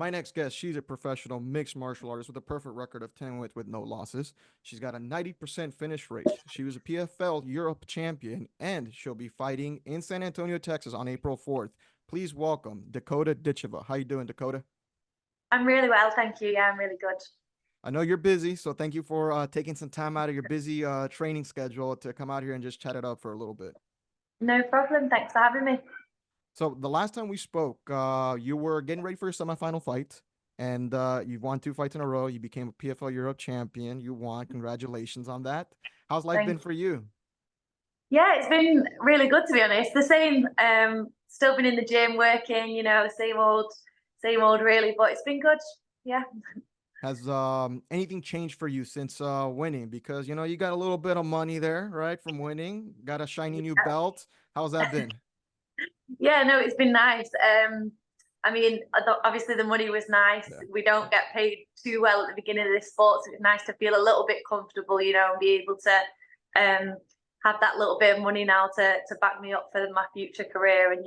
My next guest, she's a professional mixed martial artist with a perfect record of 10 with no losses. She's got a 90% finish rate. She was a PFL Europe champion, and she'll be fighting in San Antonio, Texas on April 4th. Please welcome Dakota Ditcheva. How you doing, Dakota? I'm really well, thank you. Yeah, I'm really good. I know you're busy, so thank you for taking some time out of your busy training schedule to come out here and just chat it up for a little bit. No problem. Thanks for having me. So the last time we spoke, you were getting ready for your semifinal fight, and you've won 2 fights in a row. You became a PFL Europe champion. You won. Congratulations on that. How's life been Thanks. for you? Yeah, it's been really good to be honest. The same. Still been in the gym working. Same old really. But it's been good. Yeah. Has anything changed for you since winning? Because you got a little bit of money there, right, from winning. Got a shiny new belt. How's that been? Yeah. No, it's been nice. I mean, obviously the money was nice. Yeah. We don't get paid too well at the beginning of this sport, so it's nice to feel a little bit comfortable, and be able to have that little bit of money now to back me up for my future career, and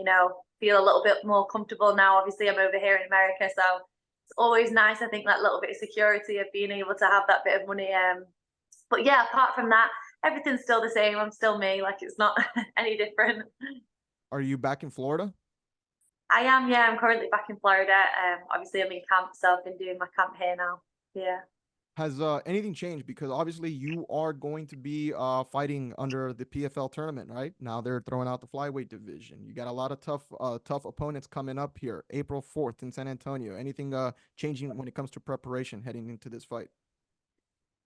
feel a little bit more comfortable now. Obviously, I'm over here in America, so it's always nice. I think that little bit of security of being able to have that bit of money. But yeah, apart from that, everything's still the same. I'm still me. Like it's not any different. Are you back in Florida? I am, yeah. I'm currently back in Florida. Obviously, I'm in camp, so I've been doing my camp here now. Yeah. Has anything changed? Because obviously you are going to be fighting under the PFL tournament, right? Now they're throwing out the flyweight division. You got a lot of tough opponents coming up here, April 4th in San Antonio. Anything changing when it comes to preparation heading into this fight?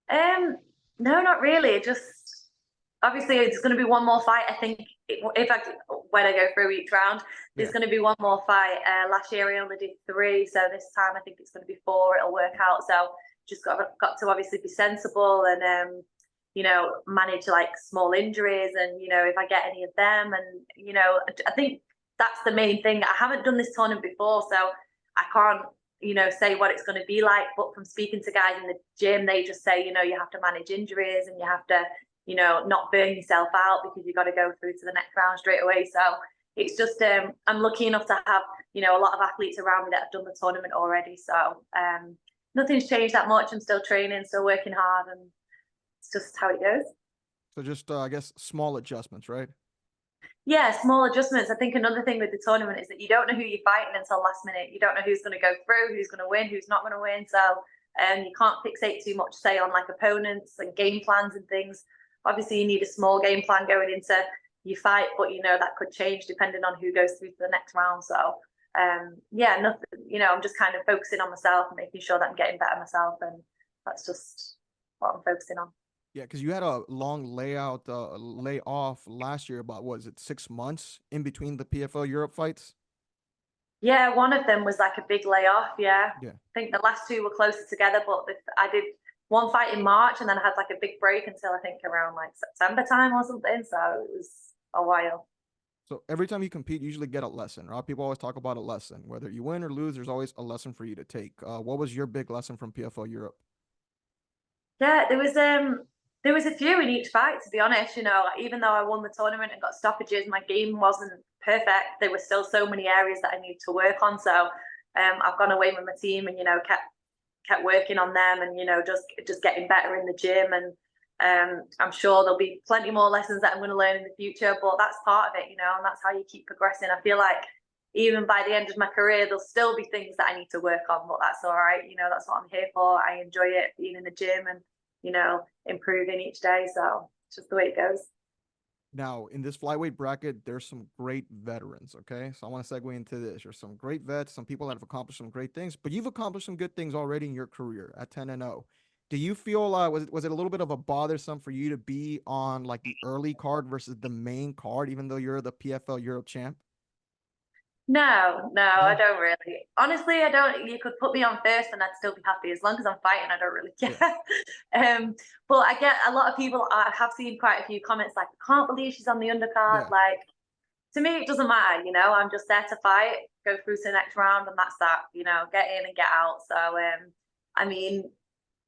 Um, no, not really. Just obviously, it's going to be one more fight. I think if I when I go through each round, there's Yeah. going to be one more fight. Last year I only did 3, so this time I think it's going to be 4. It'll work out. So just got to obviously be sensible and manage like small injuries, and if I get any of them, and I think that's the main thing. I haven't done this tournament before, so I can't say what it's going to be like. But from speaking to guys in the gym, they just say you have to manage injuries, and you have to not burn yourself out, because you got to go through to the next round straight away. So it's just I'm lucky enough to have a lot of athletes around me that have done the tournament already. So nothing's changed that much. I'm still training, still working hard, and it's just how it goes. So just I guess small adjustments, right? Yeah, small adjustments. I think another thing with the tournament is that you don't know who you're fighting until last minute. You don't know who's going to go through, who's going to win, who's not going to win. So you can't fixate too much, say, on like opponents and game plans and things. Obviously, you need a small game plan going into your fight, but that could change depending on who goes through to the next round. So yeah, nothing. I'm just kind of focusing on myself and making sure that I'm getting better myself, and that's just what I'm focusing on. Yeah, because you had a long layoff last year. About was it 6 months in between the PFL Europe fights? Yeah, one of them was like a big layoff. Yeah, Yeah. I think the last 2 were closer together, but I did one fight in March, and then I had like a big break until I think around like September time or something. So it was a while. So every time you compete, you usually get a lesson, right? People always talk about a lesson. Whether you win or lose, there's always a lesson for you to take. What was your big lesson from PFL Europe? Yeah, there was a few in each fight, to be honest. Like, even though I won the tournament and got stoppages, my game wasn't perfect. There were still so many areas that I need to work on. So I've gone away with my team and kept working on them, and just getting better in the gym. And I'm sure there'll be plenty more lessons that I'm going to learn in the future, but that's part of it, and that's how you keep progressing. I feel like even by the end of my career, there'll still be things that I need to work on, but that's all right. That's what I'm here for. I enjoy it, being in the gym and improving each day. So it's just the way it goes. Now, in this flyweight bracket, there's some great veterans. Okay, so I want to segue into this. There's some great vets, some people that have accomplished some great things, but you've accomplished some good things already in your career at 10-0. Do you feel was it a little bit of a bothersome for you to be on like the early card versus the main card, even though you're the PFL Europe champ? No, I No. don't really. Honestly, I don't. You could put me on first, and I'd still be happy as long as I'm fighting. I don't really Yeah. care. But I get a lot of people. I have seen quite a few comments like, "I can't believe she's on the undercard." Yeah. Like, to me, it doesn't matter. I'm just there to fight, go through to the next round, and that's that. Get in and get out. So, I mean,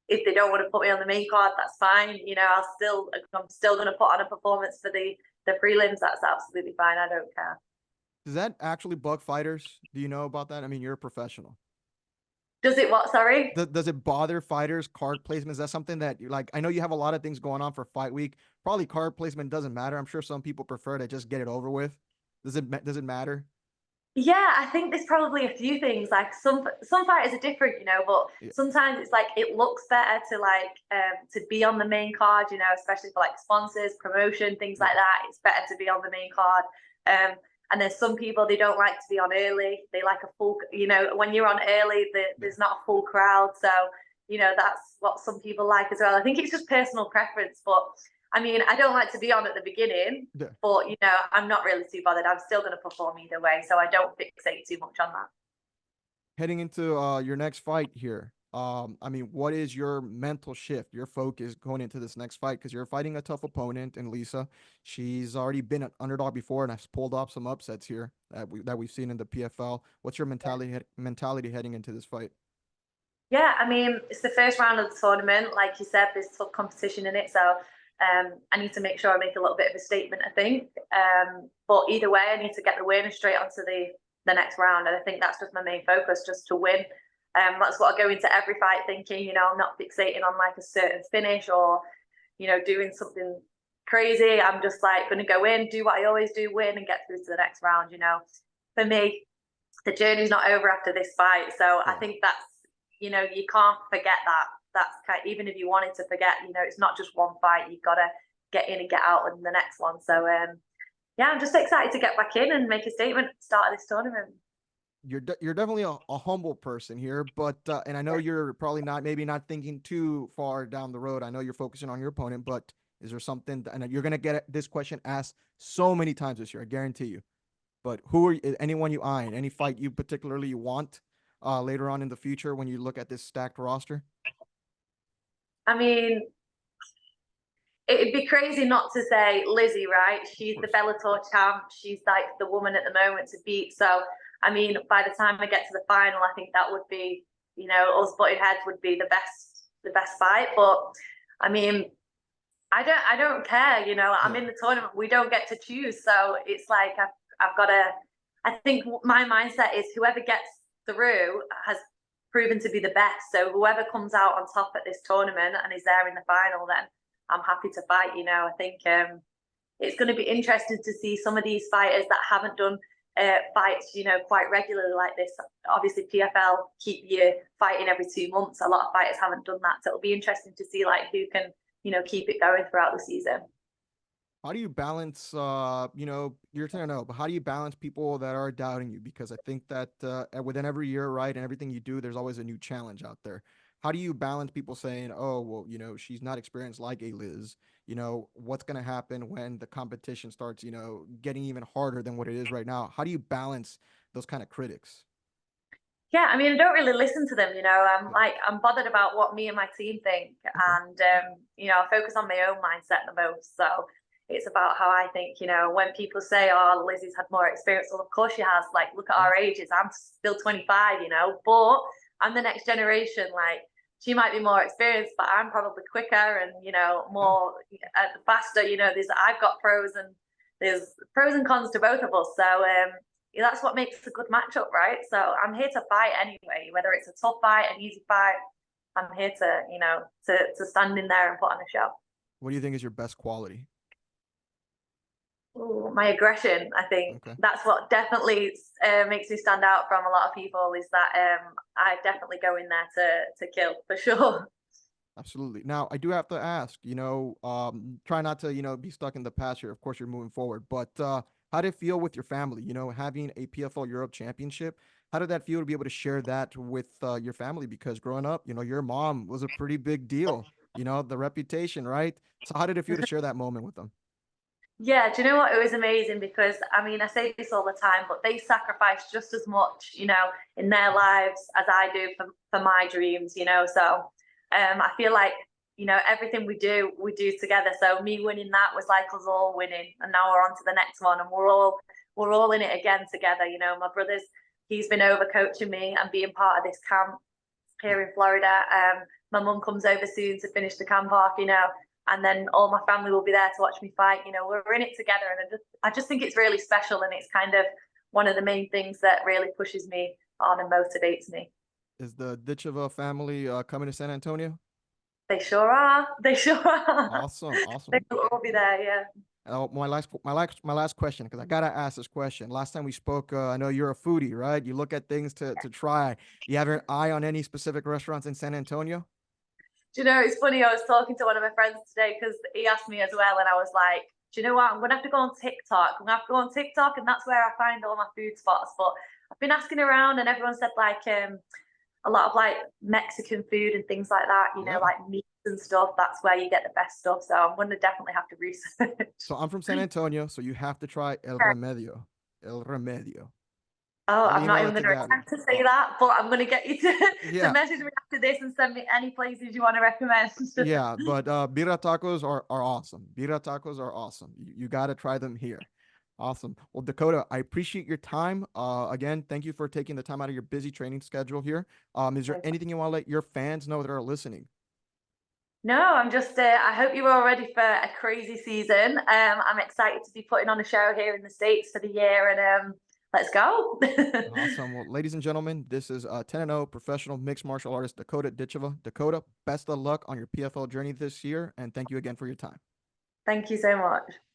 if they don't want to put me on the main card, that's fine. I'm still going to put on a performance for the prelims. That's absolutely fine. I don't care. Does that actually bug fighters? Do you know about that? I mean, you're a professional. Does it what? Sorry. Does it bother fighters card placement? Is that something that you like? I know you have a lot of things going on for fight week. Probably card placement doesn't matter. I'm sure some people prefer to just get it over with. Does it matter? Yeah, I think there's probably a few things. Like some fighters are different, but Yeah. sometimes it's like it looks better to be on the main card, especially for like sponsors, promotion, things Yeah. like that. It's better to be on the main card. And there's some people they don't like to be on early. They like a full, when you're on early, Yeah. there's not a full crowd. So, that's what some people like as well. I think it's just personal preference, but I mean, I don't like to be on at the beginning, Yeah. but I'm not really too bothered. I'm still going to perform either way, so I don't fixate too much on that. Heading into your next fight here. I mean, what is your mental shift, your focus going into this next fight? Because you're fighting a tough opponent in Lisa. She's already been an underdog before and has pulled off some upsets here that we've seen in the PFL. What's your Yeah. mentality heading into this fight? Yeah, I mean, it's the first round of the tournament. Like you said, there's tough competition in it, so I need to make sure I make a little bit of a statement. I think, but either way, I need to get the win straight onto the next round, and I think that's just my main focus, just to win. That's what I go into every fight thinking. I'm not fixating on like a certain finish or doing something crazy. I'm just like going to go in, do what I always do, win, and get through to the next round. For me, the journey's not over after this fight, so I Yeah. think that's you can't forget that. That's even if you wanted to forget, it's not just one fight. You've got to get in and get out in the next one. So yeah, I'm just excited to get back in and make a statement at the start of this tournament. You're definitely a humble person here, but and I know you're probably maybe not thinking too far down the road. I know you're focusing on your opponent, but is there something? And you're gonna get this question asked so many times this year, I guarantee you. But who are anyone you eyeing? Any fight you particularly want later on in the future when you look at this stacked roster? I mean, it'd be crazy not to say Lizzie, right? Of She's the course. Bellator champ. She's like the woman at the moment to beat. So, I mean, by the time I get to the final, I think that would be, us butting heads would be the best fight. But I mean, I don't care. I'm Yeah. in the tournament. We don't get to choose, so it's like I've got to. I think my mindset is whoever gets through has proven to be the best. So whoever comes out on top at this tournament and is there in the final, then I'm happy to fight. I think it's going to be interesting to see some of these fighters that haven't done fights, quite regularly like this. Obviously, PFL keep you fighting every 2 months. A lot of fighters haven't done that, so it'll be interesting to see like who can keep it going throughout the season. How do you balance, you're 10-0, but how do you balance people that are doubting you? Because I think that within every year, right, and everything you do, there's always a new challenge out there. How do you balance people saying, oh, well, she's not experienced like a Liz? What's going to happen when the competition starts, getting even harder than what it is right now? How do you balance those kind of critics? Yeah, I mean, I don't really listen to them. Yeah. I'm bothered about what me and my team think, Okay. and I focus on my own mindset the most. So it's about how I think. When people say, "Oh, Lizzie's had more experience," well, of course she has. Like, look at Yeah. our ages. I'm still 25. But I'm the next generation. Like, she might be more experienced, but I'm probably quicker and Yeah. more faster. I've got there's pros and cons to both of us. So that's what makes a good matchup, right? So I'm here to fight anyway, whether it's a tough fight, an easy fight. I'm here to stand in there and put on a show. What do you think is your best quality? Ooh, my aggression, I think Okay. that's what definitely makes me stand out from a lot of people. Is that I definitely go in there to kill for sure. Absolutely. Now, I do have to ask, try not to, be stuck in the past here. Of course, you're moving forward, but how did it feel with your family, having a PFL Europe Championship? How did that feel to be able to share that with your family? Because growing up, your mom was a pretty big deal, the reputation, right? So how did it feel to share that moment with them? Yeah, do you know what? It was amazing because I mean, I say this all the time, but they sacrifice just as much, in their lives as I do for my dreams, So I feel like, everything we do together. So me winning that was like us all winning, and now we're on to the next one, and we're all in it again together. My brother's he's been over coaching me and being part of this camp Yeah. here in Florida. My mum comes over soon to finish the camp off, and then all my family will be there to watch me fight. We're in it together, and I just think it's really special, and it's kind of one of the main things that really pushes me on and motivates me. Is the Ditcheva family coming to San Antonio? They sure are. They sure are. Awesome, They awesome. will all be there. Yeah. My last question, because I gotta ask this question. Last time we spoke, I know you're a foodie, right? You look at things to try. You have your eye on any specific restaurants in San Antonio? Do you know, it's funny, I was talking to one of my friends today because he asked me as well, and I was like, do you know what? I'm gonna have to go on TikTok. I'm gonna have to go on TikTok, and that's where I find all my food spots. But I've been asking around, and everyone said like a lot of like Mexican food and things like that, you know, Yeah. like meats and stuff. That's where you get the best stuff. So I'm gonna definitely have to research. So I'm from San Antonio, so you have to try El Remedio. El Remedio. Oh, I'll I'm not email even it going to to Gabby. attempt to say that, but I'm going to get you to Yeah, message me after this and send me any places you want to recommend. yeah, but birra tacos are awesome. Birra tacos are awesome. You got to try them here. Awesome. Well, Dakota, I appreciate your time. Again, thank you for taking the time out of your busy training schedule here. Is there anything you want to let your fans know that are listening? No, I'm just, I hope you're all ready for a crazy season. I'm excited to be putting on a show here in the States for the year, and let's go. Awesome. Well, ladies and gentlemen, this is 10-0 professional mixed martial artist Dakota Ditcheva. Dakota, best of luck on your PFL journey this year, and thank you again for your time. Thank you so much.